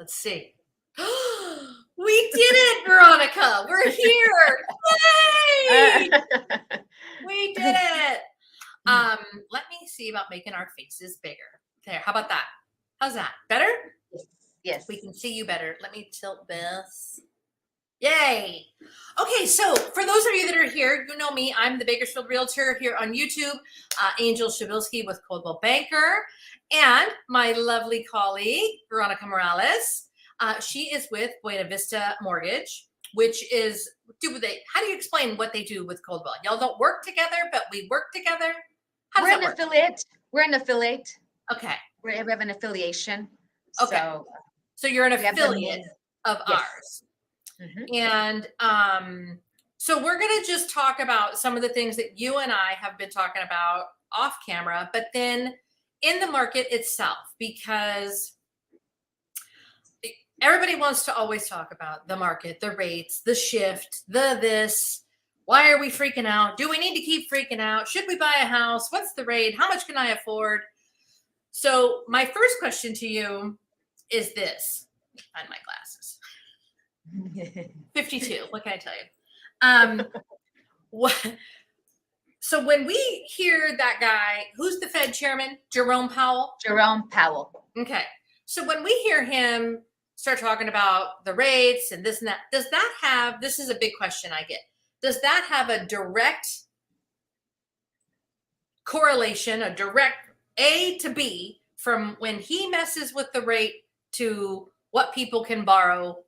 Let's see. We did it, Veronica. We're here. Yay! We did it. Let me see about making our faces bigger. There. How about that? How's that? Better? Yes. We can see you better. Let me tilt this. Yay. Okay, so for those of you that are here, you know me. I'm the Bakersfield Realtor here on YouTube, Angel Shabilsky with Coldwell Banker, and my lovely colleague, Veronica Morales. She is with Buena Vista Mortgage, which is, how do you explain what they do with Coldwell? Y'all don't work together, but we work together? How does that work? Affiliate. We're an affiliate. Okay. We have an affiliation. Okay. So you're an affiliate of ours. Mm-hmm. And so we're going to just talk about some of the things that you and I have been talking about off camera, but then in the market itself, because everybody wants to always talk about the market, the rates, the shift, this. Why are we freaking out? Do we need to keep freaking out? Should we buy a house? What's the rate? How much can I afford? So my first question to you is this. Find my glasses. 52. What can I tell you? So when we hear that guy, who's the Fed chairman? Jerome Powell? Jerome Powell. Okay. So when we hear him start talking about the rates and this and that, does that have, this is a big question I get, does that have a direct correlation, a direct A to B from when he messes with the rate to what people can borrow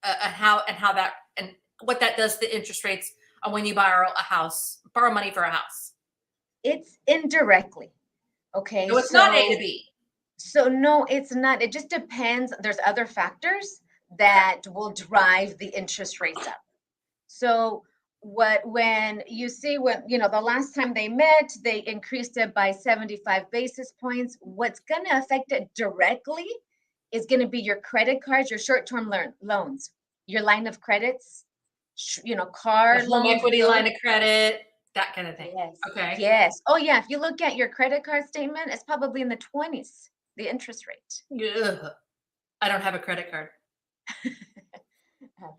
and how that, and what that does to the interest rates on when you borrow money for a house? It's indirectly. Okay. So it's not A to B. So no, it's not. It just depends. There's other factors that will drive the interest rates up. So when the last time they met, they increased it by 75 basis points. What's going to affect it directly is going to be your credit cards, your short-term loans, your line of credits, car loans, home equity line of credit, that kind of thing. Yes. Okay. Yes. Oh yeah. If you look at your credit card statement, it's probably in the 20s, the interest rate. Ugh. I don't have a credit card.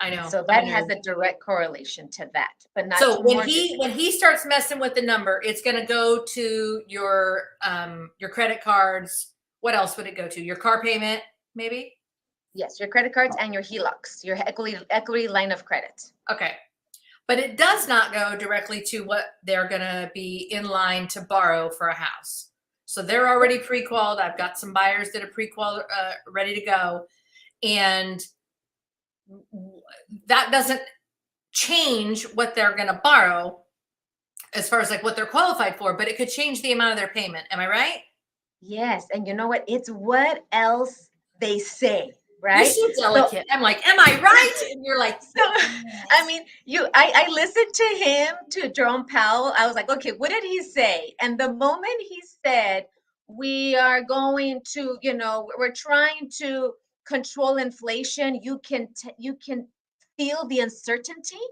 I know. So that has a direct correlation to that, but not. So when he starts messing with the number, it's going to go to your credit cards. What else would it go to? Your car payment, maybe? Yes, your credit cards and your HELOCs, your equity line of credit. Okay. But it does not go directly to what they're going to be in line to borrow for a house. So they're already pre-qualified. I've got some buyers that are pre-qualified, ready to go. And that doesn't change what they're going to borrow as far as like what they're qualified for, but it could change the amount of their payment. Am I right? Yes. And you know what? It's what else they say. Right? You're so delicate. So, I'm like, am I right? And you're like, so, I mean, I listened to him, to Jerome Powell. I was like, okay, what did he say? And the moment he said, we are going to, we're trying to control inflation, you can feel the uncertainty,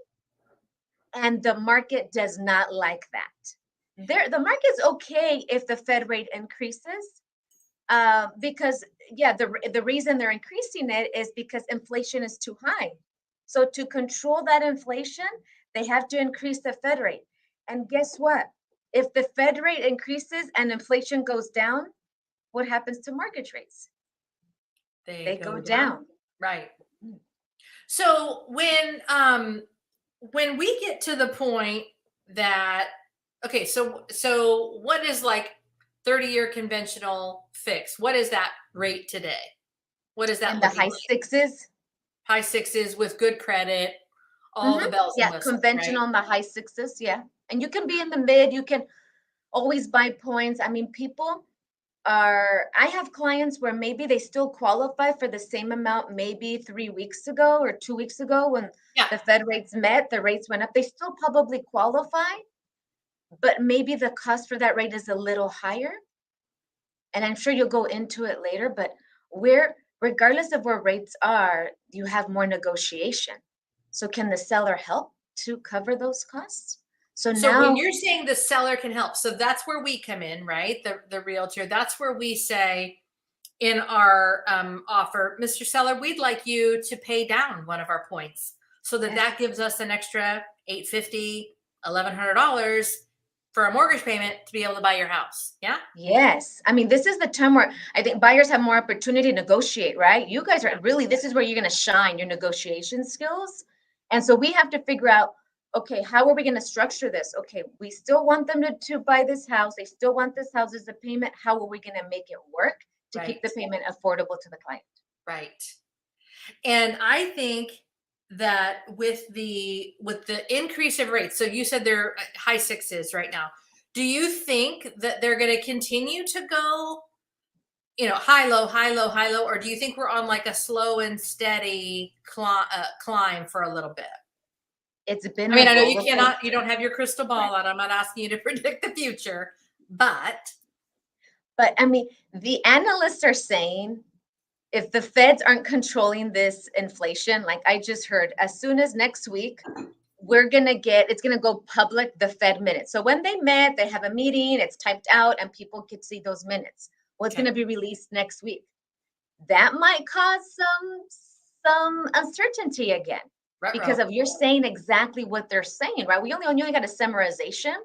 and the market does not like that. The market's okay if the Fed rate increases. Because the reason they're increasing it is because inflation is too high. So to control that inflation, they have to increase the Fed rate. And guess what? If the Fed rate increases and inflation goes down, what happens to mortgage rates? They go down. Right. So when we get to the point that, okay, so what is like 30-year conventional fix? What is that rate today? What is that? In the high sixes? High sixes with good credit, all the bells and whistles. Conventional in the high sixes, yeah. And you can be in the mid, you can always buy points. I mean, I have clients where maybe they still qualify for the same amount maybe 3 weeks ago or 2 weeks ago when the Fed rates met, the rates went up. They still probably qualify, but maybe the cost for that rate is a little higher. And I'm sure you'll go into it later, but regardless of where rates are, you have more negotiation. So can the seller help to cover those costs? So now when you're saying the seller can help, so that's where we come in, right? The realtor, that's where we say, in our offer, Mr. Seller, we'd like you to pay down one of our points so that Yes. that gives us an extra $850, $1,100 for a mortgage payment to be able to buy your house. Yeah. Yes. I mean, this is the time where I think buyers have more opportunity to negotiate, right? You guys are really, this is where you're going to shine your negotiation skills. And so we have to figure out, okay, how are we going to structure this? Okay, we still want them to buy this house. They still want this house as a payment. How are we going to make it work to keep the payment affordable to the client? Right. And I think that with the increase of rates, so you said they're high sixes right now. Do you think that they're going to continue to go, high, low, high, low, high, low, or do you think we're on like a slow and steady climb for a little bit? It's been. I mean, I know you don't have your crystal ball out. I'm not asking you to predict the future, but I mean, the analysts are saying if the feds aren't controlling this inflation, like I just heard, as soon as next week, it's going to go public, the Fed minutes. So when they met, they have a meeting, it's typed out, and people could see those minutes. Well, it's going to be released next week. That might cause some uncertainty again, because of you're saying exactly what they're saying, right? We only got a summarization.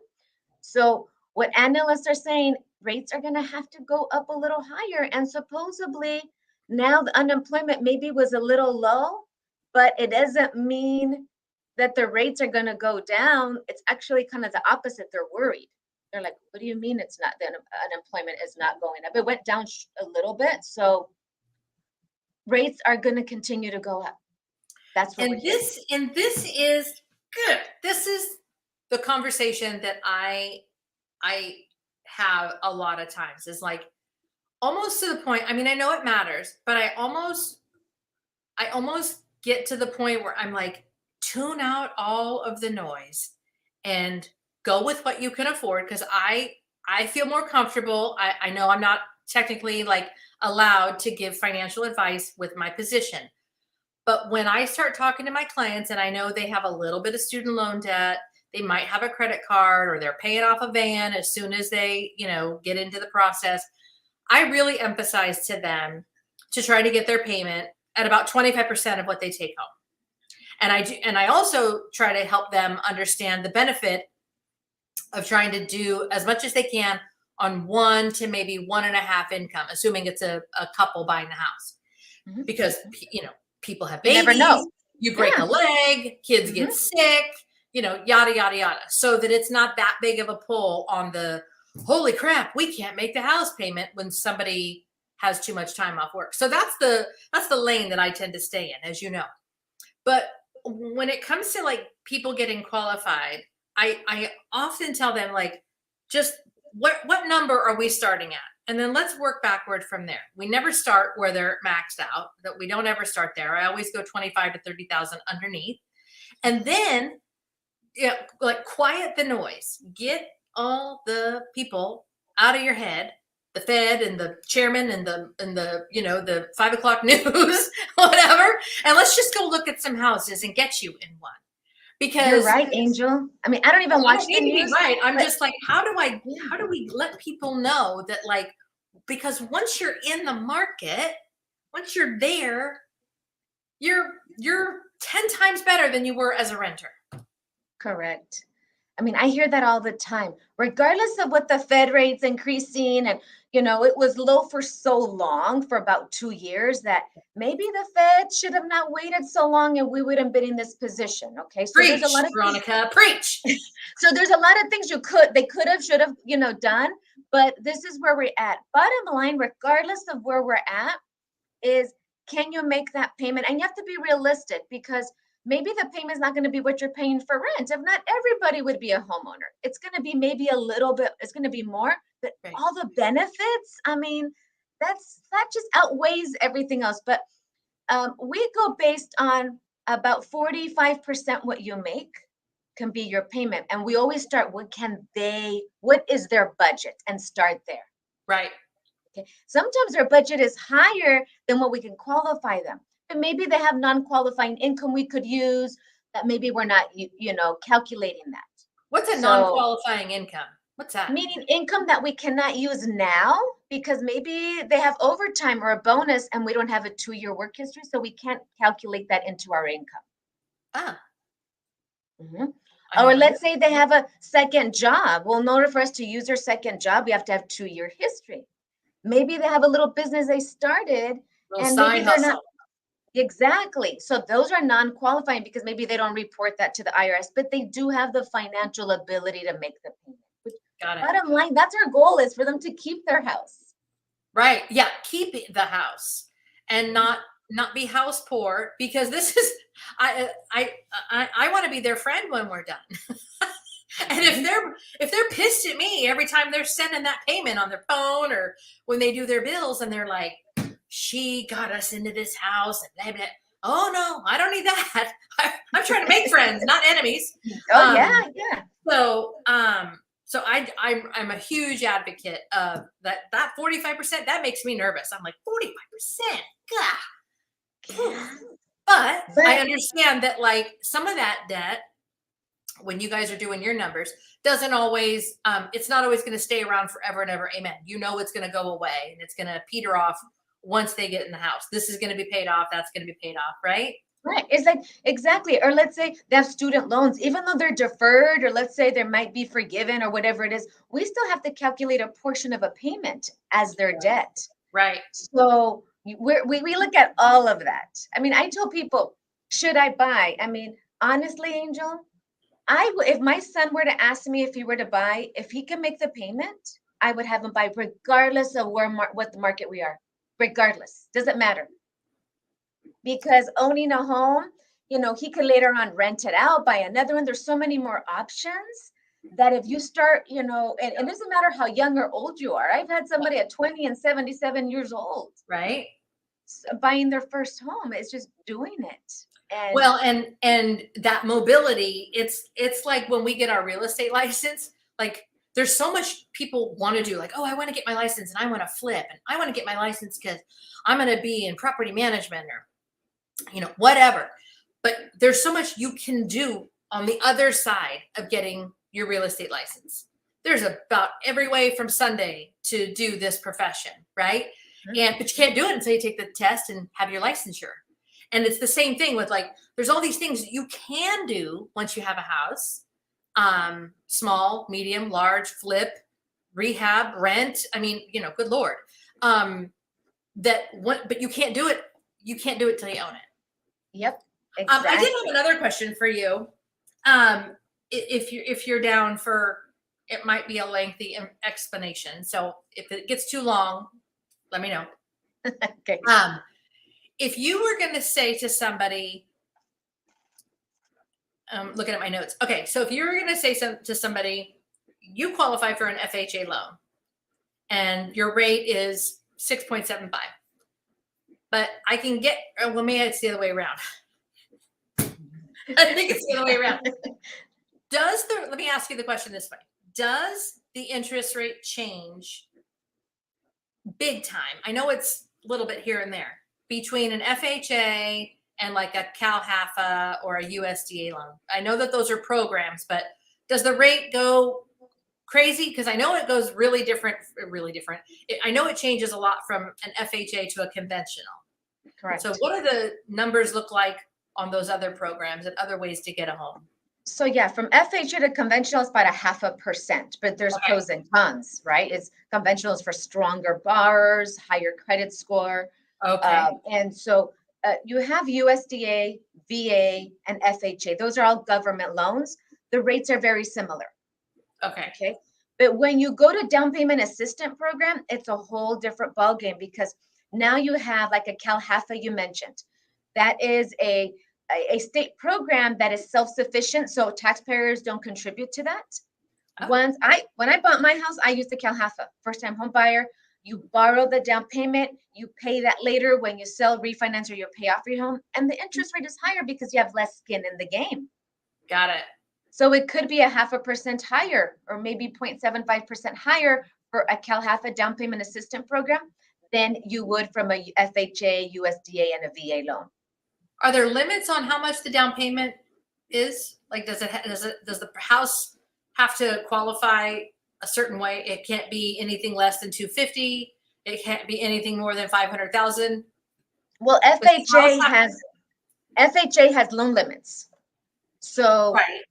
So what analysts are saying, rates are going to have to go up a little higher, and supposedly now the unemployment maybe was a little low, but it doesn't mean that the rates are going to go down. It's actually kind of the opposite. They're worried. They're like, what do you mean it's not, the unemployment is not going up? It went down a little bit. So rates are going to continue to go up. That's what this is good. This is the conversation that I have a lot of times, is like almost to the point. I mean, I know it matters, but I almost get to the point where I'm like, tune out all of the noise and go with what you can afford. Cause I feel more comfortable. I know I'm not technically like allowed to give financial advice with my position, but when I start talking to my clients and I know they have a little bit of student loan debt, they might have a credit card, or they're paying off a van as soon as they, get into the process, I really emphasize to them to try to get their payment at about 25% of what they take home. And I also try to help them understand the benefit of trying to do as much as they can on 1 to maybe 1.5 income, assuming it's a couple buying the house. Mm-hmm. Because, people have babies, you never know. You break a leg, kids mm-hmm. get sick, yada, yada, yada. So that it's not that big of a pull on the, holy crap, we can't make the house payment when somebody has too much time off work. So that's the lane that I tend to stay in, as you know. But when it comes to like people getting qualified, I often tell them, like, just what number are we starting at? And then let's work backward from there. We never start where they're maxed out. That we don't ever start there. I always go 25 to 30,000 underneath. And then like quiet the noise. Get all the people out of your head, the Fed and the chairman and the the 5 o'clock news, whatever. And let's just go look at some houses and get you in one. Because you're right, Angel. I mean, I don't even watch the news. Right. I'm just like, how do we let people know that, like, because once you're in the market, once you're there, you're 10 times better than you were as a renter. Correct. I mean, I hear that all the time, regardless of what the Fed rate's increasing. And, it was low for so long, for about 2 years, that maybe the Fed should have not waited so long and we wouldn't been in this position. Okay. So preach, there's a lot of Veronica, preach. So there's a lot of things they could have, should have, done, but this is where we're at. Bottom line, regardless of where we're at, is can you make that payment? And you have to be realistic, because maybe the payment is not going to be what you're paying for rent. If not, everybody would be a homeowner. It's going to be maybe a little bit, it's going to be more, but right. All the benefits, I mean, that just outweighs everything else. But we go based on about 45% what you make can be your payment. And we always start, what is their budget, and start there. Right. Okay. Sometimes their budget is higher than what we can qualify them. And maybe they have non-qualifying income we could use that maybe we're not, calculating that. What's a non-qualifying income? What's that? Meaning income that we cannot use now because maybe they have overtime or a bonus and we don't have a 2-year work history, so we can't calculate that into our income. Ah, Mhm. I Or never knew. let's say they have a second job. Well, in order for us to use their second job, we have to have 2-year history. Maybe they have a little business they started Little and maybe side they're not hustle. exactly. So those are non-qualifying because maybe they don't report that to the IRS, but they do have the financial ability to make the payment. Which, Got it. bottom line, that's our goal is for them to keep their house. Right. Yeah. Keep the house and not be house poor, because this is I want to be their friend when we're done. And Mhm. if they're pissed at me every time they're sending that payment on their phone or when they do their bills and they're like, she got us into this house and blah, blah. Oh no, I don't need that. I'm trying to make friends, not enemies. Oh yeah, Um, yeah. so I'm a huge advocate of that 45%. That makes me nervous. I'm like 45%. God. Yeah. But I But understand that like some of that debt, when you guys are doing your numbers, doesn't always it's not always going to stay around forever and ever. Amen. You know it's going to go away and it's going to peter off once they get in the house. This is going to be paid off. That's going to be paid off, right? right, it's like exactly. Or let's say they have student loans, even though they're deferred, or let's say they might be forgiven or whatever it is, we still have to calculate a portion of a payment as their debt. Right. So we look at all of that. I mean, I tell people, should I buy? I mean, honestly, Angel, if my son were to ask me if he were to buy, if he can make the payment, I would have him buy regardless of what the market we are. Regardless, doesn't matter. Because owning a home, he could later on rent it out, buy another one. There's so many more options that if you start, and it doesn't matter how young or old you are. I've had somebody at 20 and 77 years old Right. buying their first home. It's just doing it. And Well, and that mobility, it's like when we get our real estate license, like there's so much people want to do, like, oh, I want to get my license and I want to flip and I want to get my license because I'm going to be in property management or whatever. But there's so much you can do on the other side of getting your real estate license. There's about every way from Sunday to do this profession, right? But you can't do it until you take the test and have your licensure. And it's the same thing with like, there's all these things that you can do once you have a house, small, medium, large, flip, rehab, rent. I mean, good Lord. But you can't do it. You can't do it till you own it. yep, I did exactly. have another question for you. If you're down for, it might be a lengthy explanation. So if it gets too long, let me know. Okay. If you were going to say to somebody, looking at my notes. Okay, so if you were going to say to somebody, you qualify for an FHA loan, and your rate is 6.75, but I can get. Well, maybe it's the other way around. I think it's the other way around. Let me ask you the question this way. Does the interest rate change big time? I know it's a little bit here and there between an FHA and like a CalHFA or a USDA loan. I know that those are programs, but does the rate go crazy? Because I know it goes really different. I know it changes a lot from an FHA to a conventional. Correct. So what do the numbers look like on those other programs and other ways to get a home? So yeah, from FHA to conventional, it's about 0.5%, but there's Okay. pros and cons, right? It's conventional is for stronger borrowers, higher credit score. Okay. And so you have USDA, VA, and FHA. Those are all government loans. The rates are very similar. Okay. Okay. But when you go to down payment assistant program, it's a whole different ballgame because now you have like a CalHFA you mentioned. That is a state program that is self-sufficient, so taxpayers don't contribute to that. Oh. When I bought my house, I used the CalHFA, first-time home buyer. You borrow the down payment, you pay that later when you sell, refinance, or you pay off your home, and the interest rate is higher because you have less skin in the game. Got it. So it could be 0.5% higher, or maybe 0.75% higher for a CalHFA down payment assistant program than you would from a FHA, USDA, and a VA loan. Are there limits on how much the down payment is? Like, does the house have to qualify a certain way. It can't be anything less than 250. It can't be anything more than 500,000. Well, FHA has loan limits. So, Right.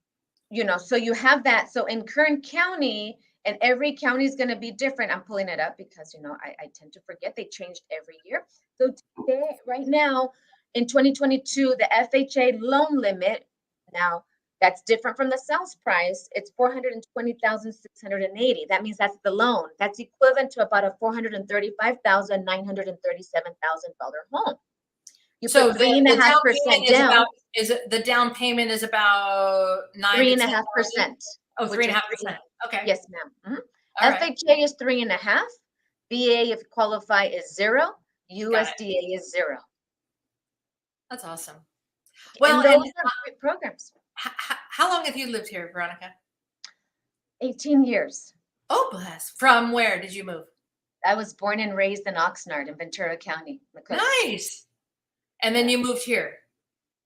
so you have that. So in Kern County, and every county is going to be different. I'm pulling it up because, I tend to forget. They changed every year. So today, right now, in 2022, the FHA loan limit, now that's different from the sales price. It's 420,680. That means that's the loan. That's equivalent to about a $435,937,000 home. You So put 3.5% down. The down payment is about 3.5%. Oh, 3.5%. Okay. Yes, ma'am. All right. FHA is 3.5. VA, if you qualify, is 0. USDA is 0. That's awesome. Well, and those are great programs. How long have you lived here, Veronica? 18 years. Oh, bless. From where did you move? I was born and raised in Oxnard in Ventura County. Nice. And then you moved here.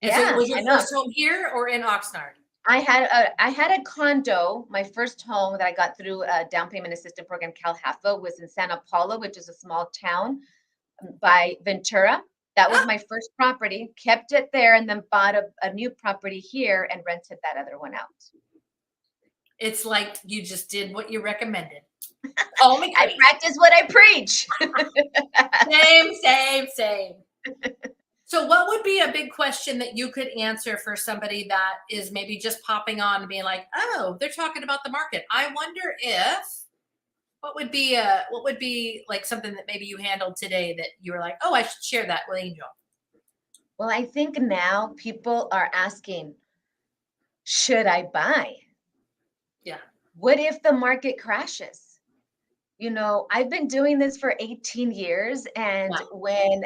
And yeah, so was your first home here or in Oxnard? I had a condo. My first home that I got through a down payment assistance program, CalHAFA, was in Santa Paula, which is a small town by Ventura. That was my first property. Kept it there, and then bought a new property here and rented that other one out. It's like you just did what you recommended. Call me crazy. I practice what I preach. Same. So what would be a big question that you could answer for somebody that is maybe just popping on and being like, oh, they're talking about the market. I wonder what would be like something that maybe you handled today that you were like, oh, I should share that with Angel. Well, I think now people are asking, should I buy? Yeah. What if the market crashes? I've been doing this for 18 years. And when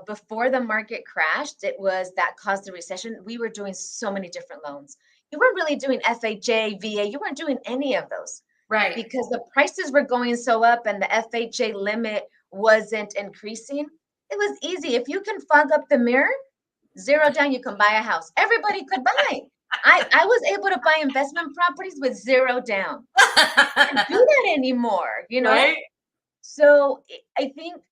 before the market crashed, it was that caused the recession. We were doing so many different loans. You weren't really doing FHA, VA. You weren't doing any of those. Right. Because the prices were going so up and the FHA limit wasn't increasing. It was easy. If you can fog up the mirror, 0 down, you can buy a house. Everybody could buy. I was able to buy investment properties with 0 down. I can't do that anymore, Right? So I think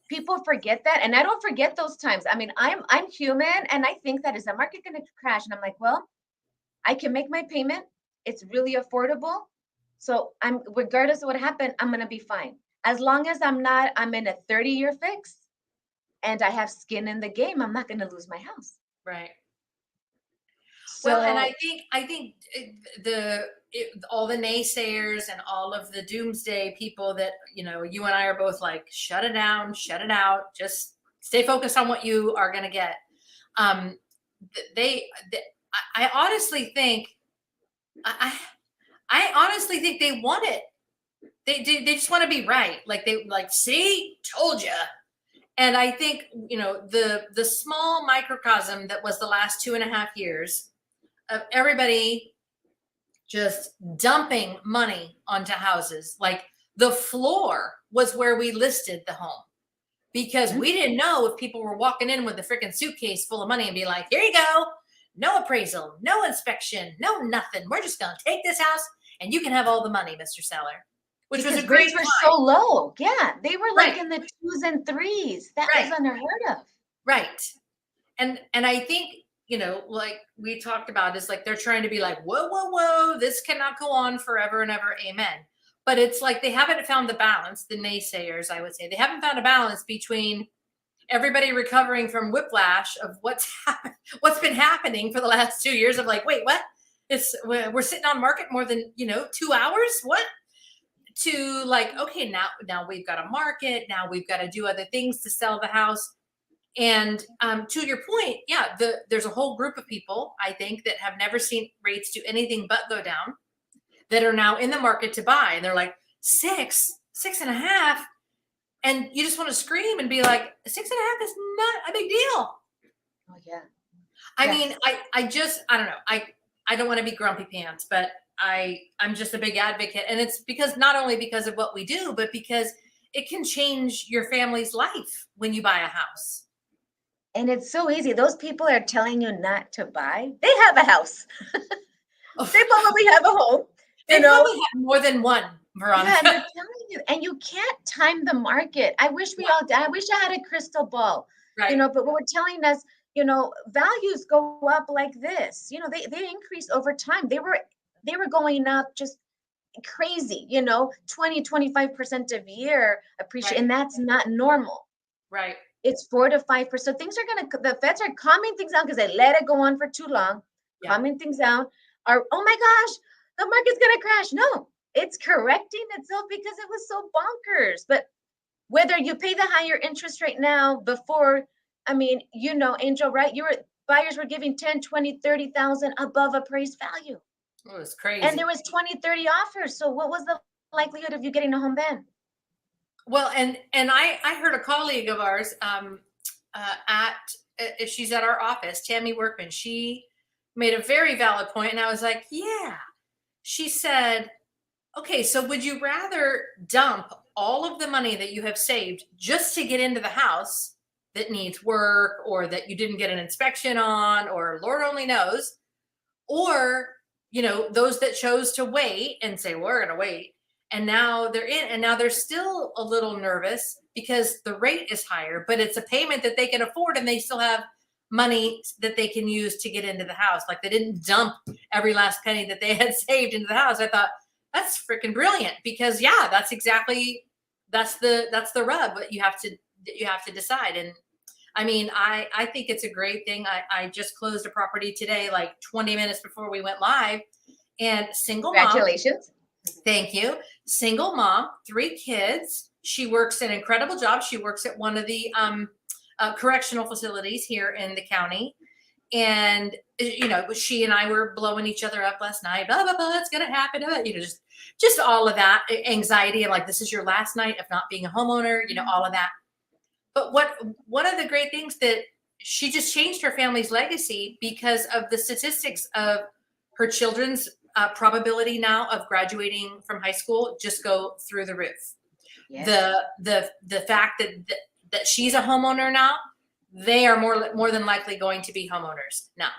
people forget that, and I don't forget those times. I mean, I'm human, and I think that is the market going to crash? And I'm like, well, I can make my payment. It's really affordable. So regardless of what happened, I'm going to be fine. As long as I'm in a 30-year fix and I have skin in the game, I'm not going to lose my house. Right. So, well, and I think all the naysayers and all of the doomsday people that, you and I are both like, shut it down, shut it out, just stay focused on what you are going to get. I honestly think, I honestly think they want it. They just want to be right. Like see, told you. And I think, the small microcosm that was the last 2.5 years of everybody just dumping money onto houses. Like the floor was where we listed the home because we didn't know if people were walking in with a freaking suitcase full of money and be like, here you go. No appraisal, no inspection, no nothing. We're just going to take this house and you can have all the money, Mr. Seller. Which because was a great rates were so low. Yeah, they were like in the 2s and 3s. That was unheard of. Right. And I think, like we talked about, is like they're trying to be like, whoa, this cannot go on forever and ever. Amen. But it's like they haven't found the balance, the naysayers, I would say. They haven't found a balance between everybody recovering from whiplash of what's been happening for the last 2 years of like, wait, what? We're sitting on market more than 2 hours? What? To like, okay, now we've got a market. Now we've got to do other things to sell the house. And to your point, yeah, there's a whole group of people, I think, that have never seen rates do anything but go down that are now in the market to buy. And they're like, 6.5. And you just want to scream and be like, 6.5 is not a big deal. Oh, yeah. I mean, I don't know. I don't want to be grumpy pants, but I'm just a big advocate. And it's not only because of what we do, but because it can change your family's life when you buy a house. And it's so easy. Those people are telling you not to buy. They have a house. They probably have a home. They you know? probably have more than one, Yeah, and they're Veronica. telling you, and you can't time the market. I wish we all did. I wish I had a crystal ball, Right, but what we're telling us, values go up like this. They increase over time. They were going up just crazy, 20-25% a year appreciate, right, and that's not normal. right. It's 4 to 5%. Things are the feds are calming things down because they let it go on for too long, Yeah, calming things down. Oh my gosh, the market's gonna crash. No, it's correcting itself because it was so bonkers. But whether you pay the higher interest rate now before, Angel, right? Buyers were giving 10, 20, 30,000 above appraised value. it was And there crazy. was 20, 30 offers. So what was the likelihood of you getting a home then? Well, and I heard a colleague of ours at she's at our office, Tammy Workman. She made a very valid point, and I was like, yeah. She said, okay, so would you rather dump all of the money that you have saved just to get into the house that needs work or that you didn't get an inspection on, or Lord only knows, or those that chose to wait and say, we're going to wait, and now they're in, and now they're still a little nervous because the rate is higher, but it's a payment that they can afford, and they still have money that they can use to get into the house. Like, they didn't dump every last penny that they had saved into the house. I thought, that's freaking brilliant, because that's the rub. But you have to decide. And I mean, I think it's a great thing. I just closed a property today, like 20 minutes before we went live, and single mom. Congratulations. Thank you. Single mom, 3 kids. She works an incredible job. She works at one of the correctional facilities here in the county. And, she and I were blowing each other up last night. Blah, blah, blah, it's going to happen. Just all of that anxiety of like, this is your last night of not being a homeowner, all of that. But one of the great things that she just changed her family's legacy because of the statistics of her children's probability now of graduating from high school just go through the roof. Yes. The fact that she's a homeowner now, they are more than likely going to be homeowners now.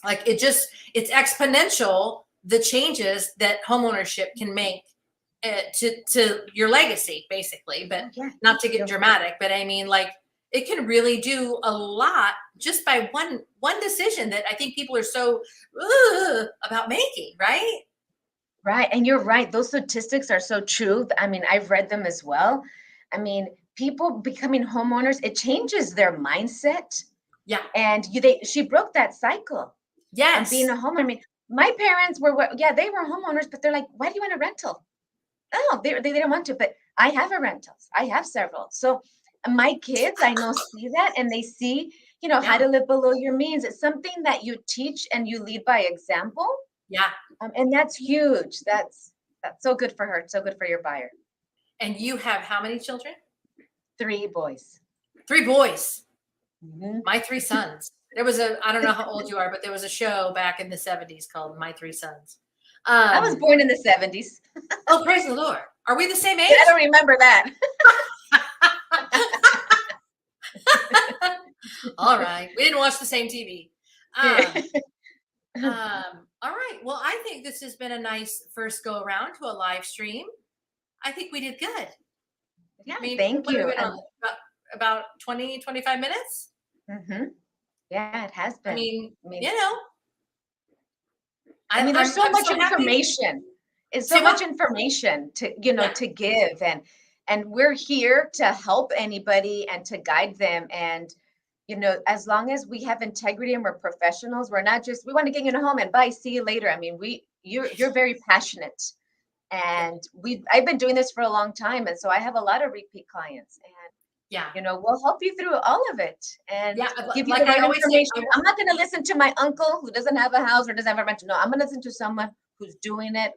Like, it's exponential, the changes that homeownership can make to your legacy, basically. But not to get dramatic, but I mean, like, it can really do a lot just by one decision that I think people are so about making, right? Right. And you're right. Those statistics are so true. I mean, I've read them as well. I mean, people becoming homeowners, it changes their mindset. Yeah. And she broke that cycle. Yes. Being a homeowner. I mean, my parents they were homeowners, but they're like, why do you want a rental? Oh, they didn't want to, but I have a rentals. I have several. So my kids, I know, see that, and they see, how to live below your means. It's something that you teach and you lead by example. Yeah. And that's huge. That's so good for her. So good for your buyer. And you have how many children? 3 boys. 3 boys. Mm-hmm. My 3 sons. There was I don't know how old you are, but there was a show back in the 70s called My 3 Sons. I was born in the 70s. Oh, praise the Lord. Are we the same age? I don't remember that. All right. We didn't watch the same TV. All right. Well, I think this has been a nice first go around to a live stream. I think we did good. Yeah, I mean, thank you. About 20, 25 minutes. Mm-hmm. Yeah, it has been. I mean, there's so much information. Happy. It's so much information to, to give. And we're here to help anybody and to guide them. And, as long as we have integrity and we're professionals, we're not just, we want to get you in a home and bye, see you later. I mean, you're very passionate. And I've been doing this for a long time. And so I have a lot of repeat clients. And we'll help you through all of it and give you the right information. I'm not going to listen to my uncle who doesn't have a house or doesn't have a rental. No, I'm going to listen to someone who's doing it,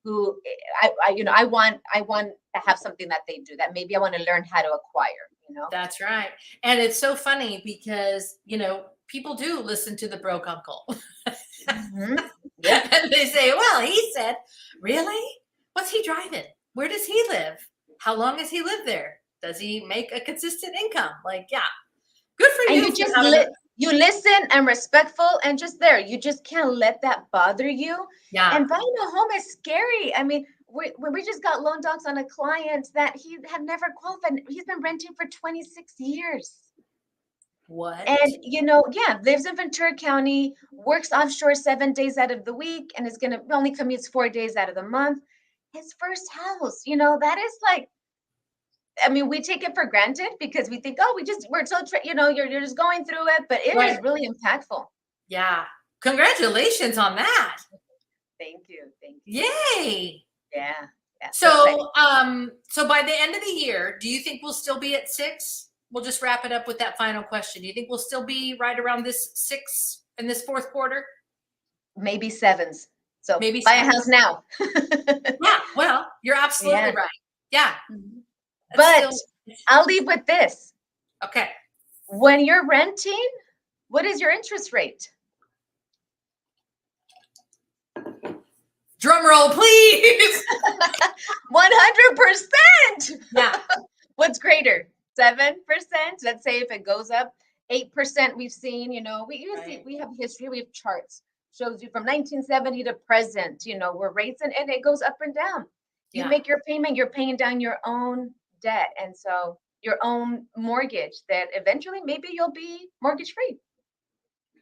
who I want to have something that they do that maybe I want to learn how to acquire. That's right. And it's so funny because people do listen to the broke uncle. Mm-hmm. Yeah. And they say, well, he said, really? What's he driving? Where does he live? How long has he lived there? Does he make a consistent income? Like, yeah, good for you. you listen and respectful and just there. You just can't let that bother you. Yeah. And buying a home is scary. I mean, we just got loan docs on a client that he had never qualified. He's been renting for 26 years. What? And, yeah, lives in Ventura County, works offshore 7 days out of the week, and is going to only commutes 4 days out of the month. His first house, that is like, I mean, we take it for granted because we think, oh, we're so, you're just going through it, but it is really impactful. Yeah. Congratulations on that. Thank you. Thank you. Yay. Yeah. So, so by the end of the year, do you think we'll still be at 6? We'll just wrap it up with that final question. Do you think we'll still be right around this 6 in this fourth quarter? Maybe 7s. So maybe buy a house now. Yeah, well, you're absolutely right. Yeah. But I'll leave with this. Okay. When you're renting, what is your interest rate? Drum roll, please. 100%. Yeah. What's greater? 7%? Let's say if it goes up 8%, we've seen, we have history, we have charts, shows you from 1970 to present, where rates and it goes up and down. You make your payment, you're paying down your own debt. And so your own mortgage that eventually maybe you'll be mortgage free.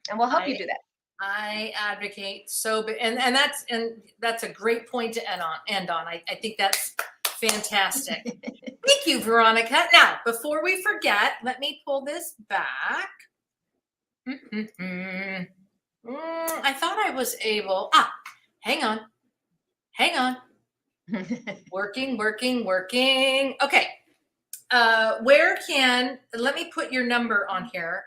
And we'll help you do that. I advocate and that's a great point to end on. I think that's fantastic. Thank you, Veronica. Now, before we forget, let me pull this back. I thought I was able. Hang on. Working. Okay. Let me put your number on here.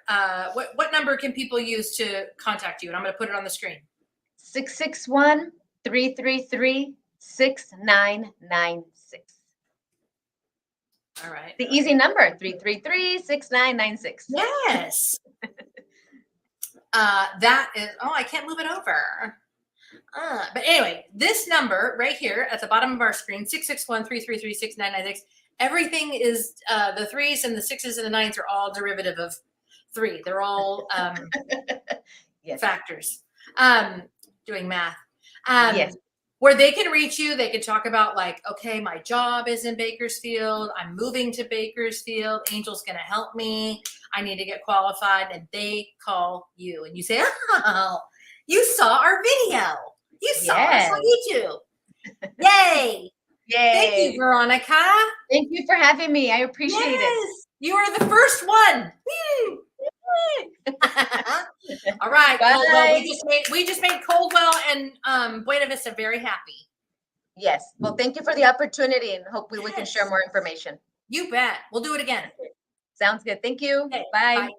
What number can people use to contact you? And I'm going to put it on the screen. 661-333-6996. All right. The easy number, 333-6996. Yes. That is, I can't move it over. But anyway, this number right here at the bottom of our screen, 661-333-6996. Everything is the 3s and the 6s and the 9s are all derivative of 3. They're all factors. Doing math. Where they can reach you, they can talk about like, okay, my job is in Bakersfield. I'm moving to Bakersfield. Angel's going to help me. I need to get qualified. And they call you and you say, oh, you saw our video. You saw us on YouTube. Yay. Thank you, Veronica. Thank you for having me. I appreciate it. You are the first one. All right. Well, we just made Coldwell and Buena Vista very happy. Yes. Well, thank you for the opportunity, and hopefully we can share more information. You bet. We'll do it again. Sounds good. Thank you. Okay, bye. Bye.